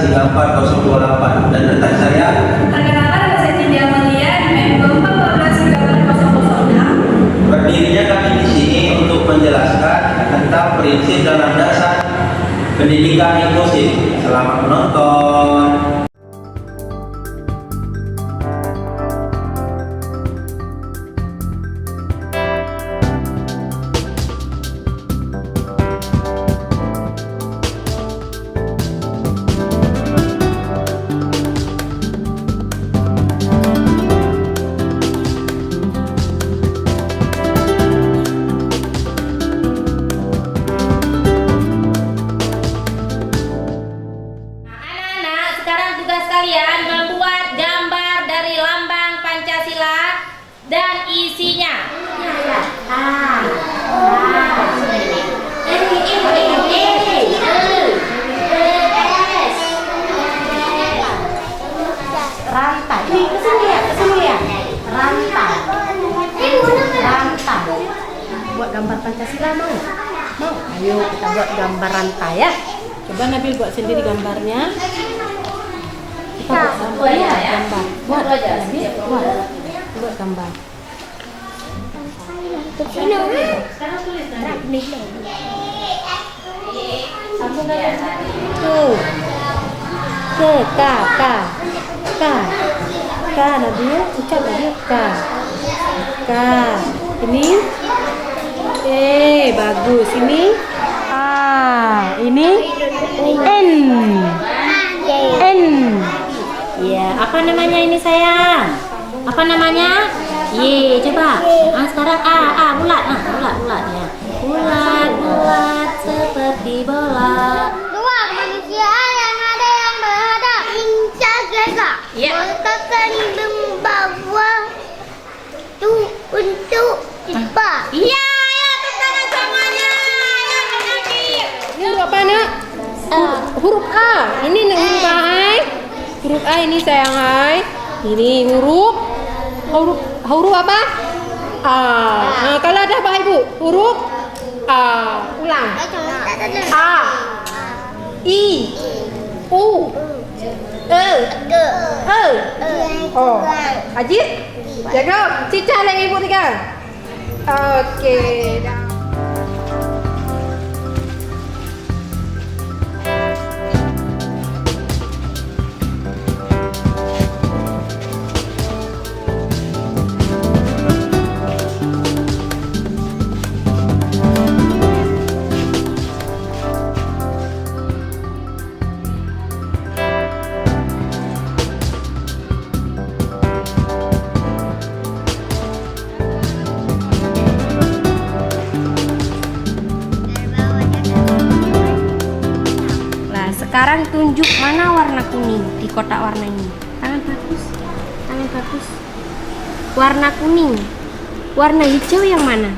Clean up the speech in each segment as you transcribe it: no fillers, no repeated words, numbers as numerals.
14028 dan letak saya Perkenalkan nama saya Cindy Amalia, NIM 14036. berdirinya kami di sini untuk menjelaskan tentang prinsip dan landasan pendidikan inklusif. Selamat menonton. Kalian membuat gambar dari lambang Pancasila dan isinya. Rantai. Ini kesini ya. Rantai. Buat gambar Pancasila mau? Mau? Ayo kita buat gambar rantai ya. Coba Nabil buat sendiri gambarnya. Buat gambar. Buat gambar. K Nabil, ucap Nabil K. Ini bagus. Ini ini N. Ya, apa namanya ini sayang? Apa namanya? Y, coba. Sekarang A, bulat ya. Bulat seperti bola. Dua manusia yang ada yang berhadap incar gagak. Meletakkan membawa tu untuk tiba. Iya, tepuk tangan semuanya. Ini huruf apa nak? Huruf A. Ini huruf A. Huruf A ini sayang hai. Ini huruf apa? A. Kalau ada apa ibu? Huruf A. Ulang. A. I. U. E. Oh. Ajit. Jaga. Cica lagi ibu tiga. Oke. Sekarang tunjuk mana warna kuning di kotak warna ini. Tangan bagus. Warna kuning. Warna hijau yang mana?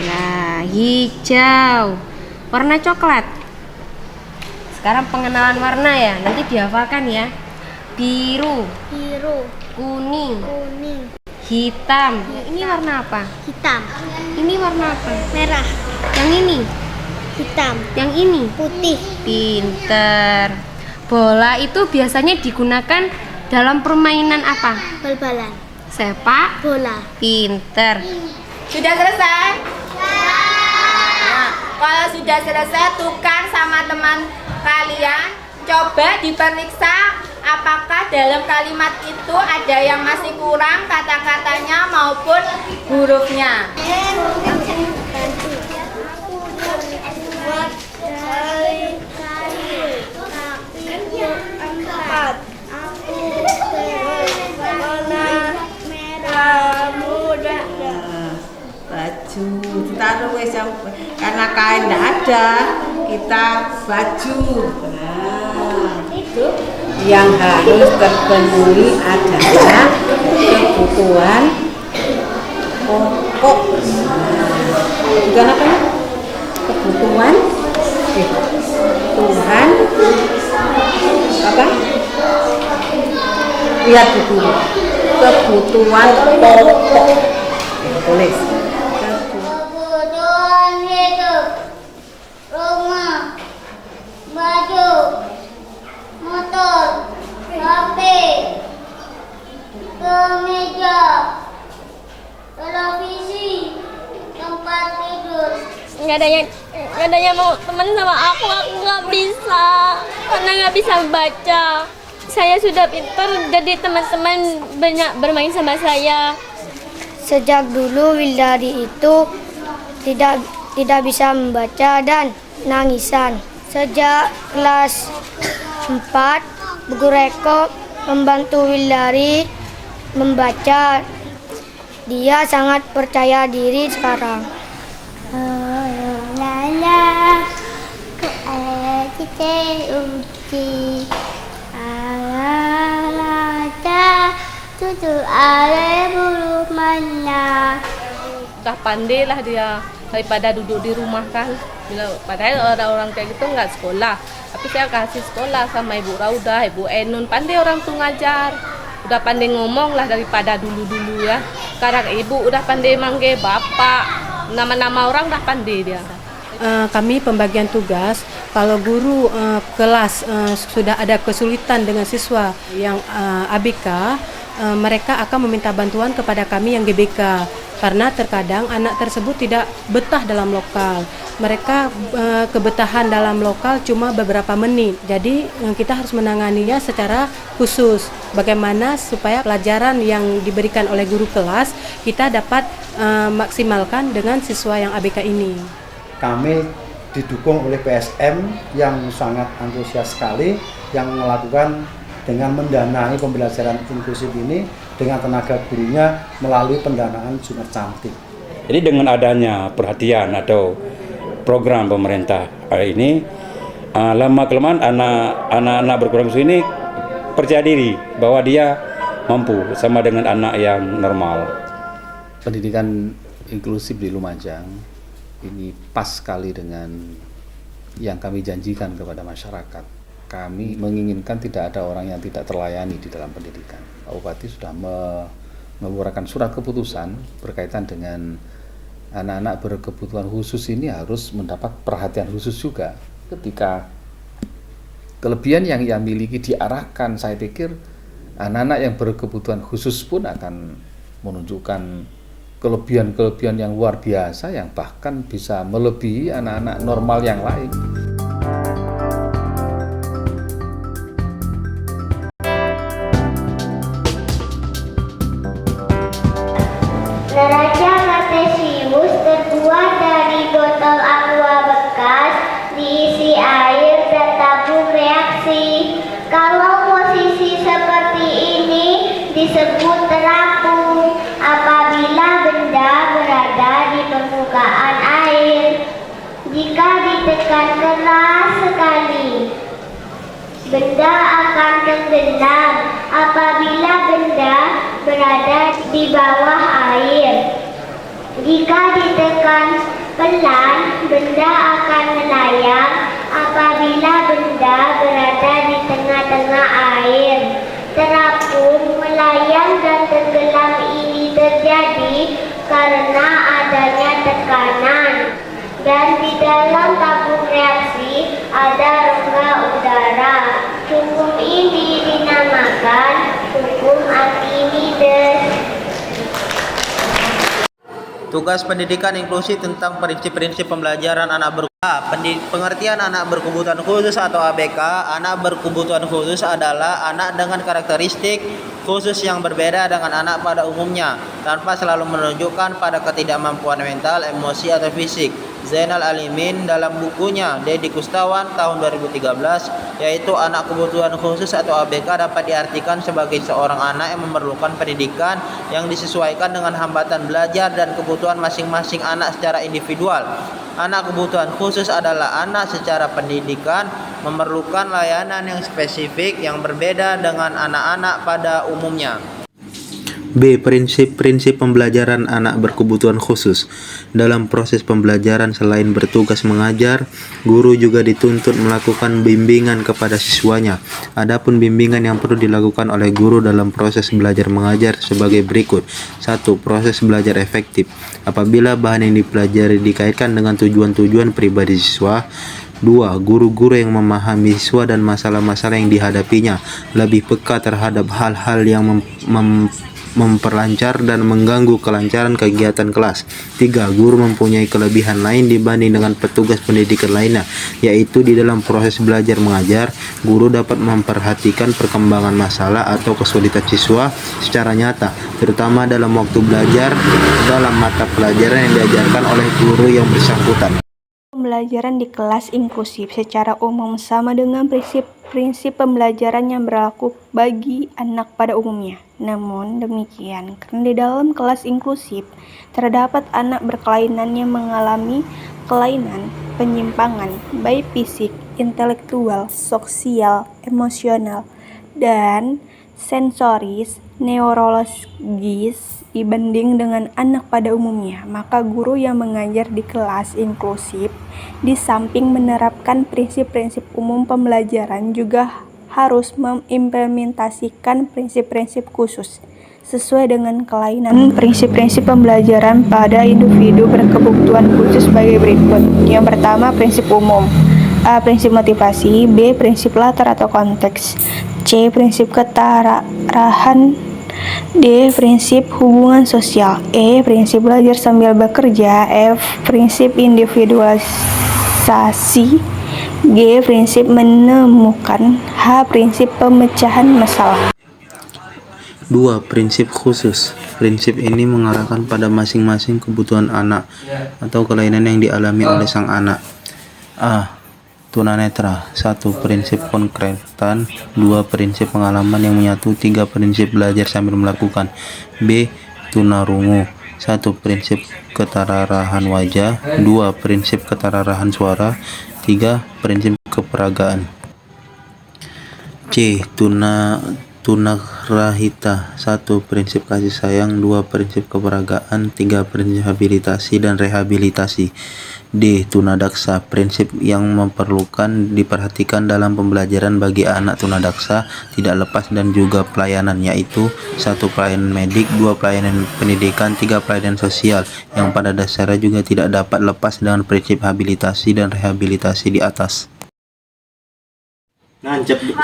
Nah, hijau. Warna coklat. Sekarang pengenalan warna ya. Nanti dihafalkan ya. Biru, kuning, hitam. Ini warna apa? Hitam, Ini warna apa? merah, Yang ini? hitam, Yang ini? putih. Pinter. Bola itu biasanya digunakan dalam permainan apa? Bal-balan, Sepak bola. pinter. Sudah selesai? Nah, kalau sudah selesai, tukar sama teman kalian. Coba diperiksa apakah dalam kalimat itu ada yang masih kurang kata-katanya maupun hurufnya. Baju ditaruh wes karena kain tidak ada, kita baju. Itu yang harus terpenuhi adalah kebutuhan pokok. Bukan apa ya? Kebutuhan Tuhan apa? Lihat buku. Kebutuhan pokok. Tulis. Kebutuhan hidup, rumah, baju, nggak ada yang mau teman sama aku nggak bisa karena nggak bisa baca. Saya sudah pintar, jadi teman-teman banyak bermain sama saya. Sejak dulu Wildari itu tidak bisa membaca dan nangisan. Sejak kelas 4, Bu Guru Eko membantu Wildari membaca. Dia sangat percaya diri sekarang. Udah pandai lah dia daripada duduk di rumah kan. Padahal orang kayak gitu nggak sekolah. Tapi saya kasih sekolah sama Ibu Rauda, Ibu Enun. Pandai orang tuh ngajar. Udah pandai ngomong lah daripada dulu-dulu ya. Sekarang Ibu udah pandai manggil bapak. Nama-nama orang udah pandai dia. Kami pembagian tugas, kalau guru kelas sudah ada kesulitan dengan siswa yang ABK, mereka akan meminta bantuan kepada kami yang GBK. Karena terkadang anak tersebut tidak betah dalam lokal. Mereka kebetahan dalam lokal cuma beberapa menit. Jadi kita harus menanganinya secara khusus. Bagaimana supaya pelajaran yang diberikan oleh guru kelas kita dapat maksimalkan dengan siswa yang ABK ini. Kami didukung oleh PSM yang sangat antusias sekali, yang melakukan dengan mendanai pembelajaran inklusif ini dengan tenaga gurunya melalui pendanaan Jumat Cantik. Jadi dengan adanya perhatian atau program pemerintah ini, lama-kelamaan anak-anak berkurang ini percaya diri bahwa dia mampu sama dengan anak yang normal. Pendidikan inklusif di Lumajang ini pas sekali dengan yang kami janjikan kepada masyarakat. Kami menginginkan tidak ada orang yang tidak terlayani di dalam pendidikan. Pak Bupati sudah mengeluarkan surat keputusan berkaitan dengan anak-anak berkebutuhan khusus ini harus mendapat perhatian khusus juga. Ketika kelebihan yang ia miliki diarahkan, saya pikir anak-anak yang berkebutuhan khusus pun akan menunjukkan kelebihan-kelebihan yang luar biasa yang bahkan bisa melebihi anak-anak normal yang lain. Neraca Cartesius terbuat dari botol aqua bekas diisi air dan tabung reaksi. Kalau posisi seperti ini disebut terapung apabila benda berada di permukaan air. Jika ditekan keras sekali, benda akan tenggelam apabila benda berada di bawah air. Jika ditekan pelan, benda akan melayang apabila benda berada di tengah-tengah air. Terapung, melayang dan tenggelam ini terjadi karena adanya tekanan. Dan di dalam tabung reaksi ada rongga udara. Hukum ini dinamakan hukum Archimedes. Tugas pendidikan inklusif tentang prinsip-prinsip pembelajaran anak pengertian anak berkebutuhan khusus atau ABK. Anak berkebutuhan khusus adalah anak dengan karakteristik khusus yang berbeda dengan anak pada umumnya, tanpa selalu menunjukkan pada ketidakmampuan mental, emosi, atau fisik. Zainal Alimin dalam bukunya Dedi Kustawan tahun 2013, yaitu anak kebutuhan khusus atau ABK dapat diartikan sebagai seorang anak yang memerlukan pendidikan yang disesuaikan dengan hambatan belajar dan kebutuhan masing-masing anak secara individual. Anak kebutuhan khusus adalah anak secara pendidikan memerlukan layanan yang spesifik yang berbeda dengan anak-anak pada umumnya. B. Prinsip-prinsip pembelajaran anak berkebutuhan khusus. Dalam proses pembelajaran selain bertugas mengajar, guru juga dituntut melakukan bimbingan kepada siswanya. Adapun bimbingan yang perlu dilakukan oleh guru dalam proses belajar mengajar sebagai berikut. 1. Proses belajar efektif. Apabila bahan yang dipelajari dikaitkan dengan tujuan-tujuan pribadi siswa. 2. Guru-guru yang memahami siswa dan masalah-masalah yang dihadapinya, lebih peka terhadap hal-hal yang memperlancar dan mengganggu kelancaran kegiatan kelas. 3. Guru mempunyai kelebihan lain dibanding dengan petugas pendidikan lainnya, yaitu di dalam proses belajar mengajar, guru dapat memperhatikan perkembangan masalah atau kesulitan siswa secara nyata, terutama dalam waktu belajar dalam mata pelajaran yang diajarkan oleh guru yang bersangkutan. Pembelajaran di kelas inklusif secara umum sama dengan prinsip pembelajaran yang berlaku bagi anak pada umumnya. Namun demikian, karena di dalam kelas inklusif terdapat anak berkelainan yang mengalami kelainan, penyimpangan, baik fisik, intelektual, sosial, emosional, dan sensoris, neurologis dibanding dengan anak pada umumnya, maka guru yang mengajar di kelas inklusif di samping menerapkan prinsip-prinsip umum pembelajaran juga harus mengimplementasikan prinsip-prinsip khusus sesuai dengan kelainan prinsip-prinsip pembelajaran pada individu berkebutuhan khusus sebagai berikut. Yang pertama, prinsip umum. A. Prinsip motivasi. B. Prinsip latar atau konteks. C. Prinsip ketarahan. D. Prinsip hubungan sosial. E. Prinsip belajar sambil bekerja. F. Prinsip individualisasi. G. Prinsip menemukan. H. Prinsip pemecahan masalah. 2. Prinsip khusus. Prinsip ini mengarahkan pada masing-masing kebutuhan anak atau kelainan yang dialami oleh sang anak. A. Tunanetra. 1. Prinsip konkretan. 2. Prinsip pengalaman yang menyatu. 3. Prinsip belajar sambil melakukan. B. Tunarungu. 1. Prinsip ketararahan wajah. 2. Prinsip ketararahan suara. 3. Prinsip keperagaan. C. Tunagrahita. 1. Prinsip kasih sayang. 2. Prinsip keperagaan. 3. Prinsip habilitasi dan rehabilitasi. D. Tunadaksa. Prinsip yang memerlukan diperhatikan dalam pembelajaran bagi anak tunadaksa tidak lepas dan juga pelayanan, yaitu 1. Pelayanan medik, 2. Pelayanan pendidikan, 3. Pelayanan sosial, yang pada dasarnya juga tidak dapat lepas dengan prinsip habilitasi dan rehabilitasi di atas.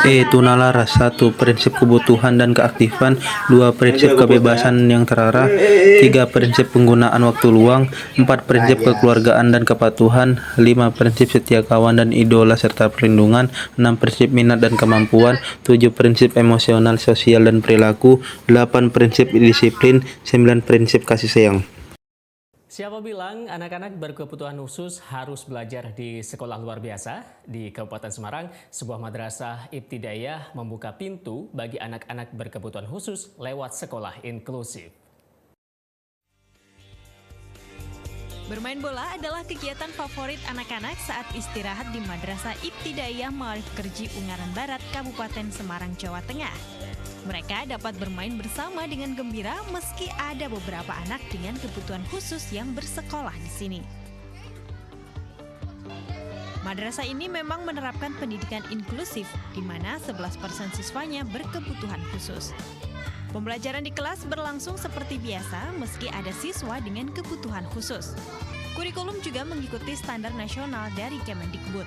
E. Tunalaras. 1. Prinsip kebutuhan dan keaktifan. 2. Prinsip kebebasan yang terarah. 3. Prinsip penggunaan waktu luang. 4. Prinsip kekeluargaan dan kepatuhan. 5. Prinsip setia kawan dan idola serta perlindungan. 6. Prinsip minat dan kemampuan. 7. Prinsip emosional, sosial dan perilaku. 8. Prinsip disiplin. 9. Prinsip kasih sayang. Siapa bilang anak-anak berkebutuhan khusus harus belajar di sekolah luar biasa? Di Kabupaten Semarang, sebuah madrasah ibtidaiyah membuka pintu bagi anak-anak berkebutuhan khusus lewat sekolah inklusif. Bermain bola adalah kegiatan favorit anak-anak saat istirahat di Madrasah Ibtidaiyah Ma'arif Kerji Ungaran Barat, Kabupaten Semarang, Jawa Tengah. Mereka dapat bermain bersama dengan gembira meski ada beberapa anak dengan kebutuhan khusus yang bersekolah di sini. Madrasah ini memang menerapkan pendidikan inklusif, di mana 11% siswanya berkebutuhan khusus. Pembelajaran di kelas berlangsung seperti biasa meski ada siswa dengan kebutuhan khusus. Kurikulum juga mengikuti standar nasional dari Kemendikbud.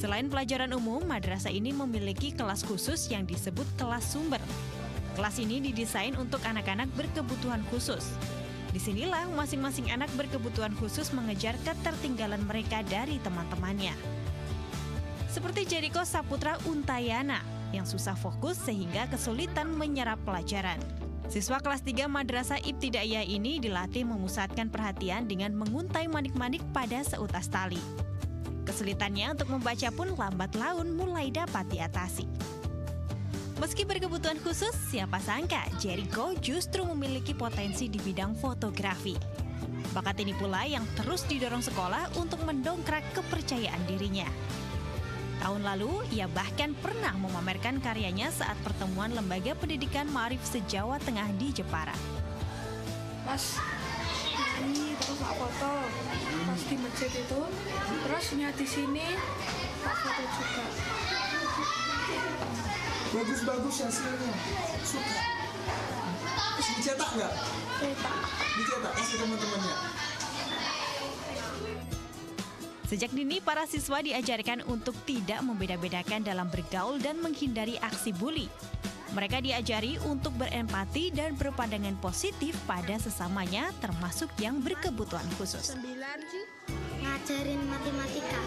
Selain pelajaran umum, madrasah ini memiliki kelas khusus yang disebut kelas sumber. Kelas ini didesain untuk anak-anak berkebutuhan khusus. Disinilah masing-masing anak berkebutuhan khusus mengejar ketertinggalan mereka dari teman-temannya. Seperti Jericho Saputra Untayana yang susah fokus sehingga kesulitan menyerap pelajaran. Siswa kelas 3 Madrasah Ibtidaiyah ini dilatih memusatkan perhatian dengan menguntai manik-manik pada seutas tali. Kesulitannya untuk membaca pun lambat laun mulai dapat diatasi. Meski berkebutuhan khusus, siapa sangka Jericho justru memiliki potensi di bidang fotografi. Bakat ini pula yang terus didorong sekolah untuk mendongkrak kepercayaan dirinya. Tahun lalu, ia bahkan pernah memamerkan karyanya saat pertemuan Lembaga Pendidikan Ma'arif se-Jawa Tengah di Jepara. Mas, ini terus tak foto pas di masjid itu, terus niat di sini tak foto juga. Bagus-bagus hasilnya, suka. Terus dicetak nggak? Dicetak, kasih teman-temannya. Sejak dini, para siswa diajarkan untuk tidak membeda-bedakan dalam bergaul dan menghindari aksi bully. Mereka diajari untuk berempati dan berpandangan positif pada sesamanya, termasuk yang berkebutuhan khusus. Ngajarin matematika.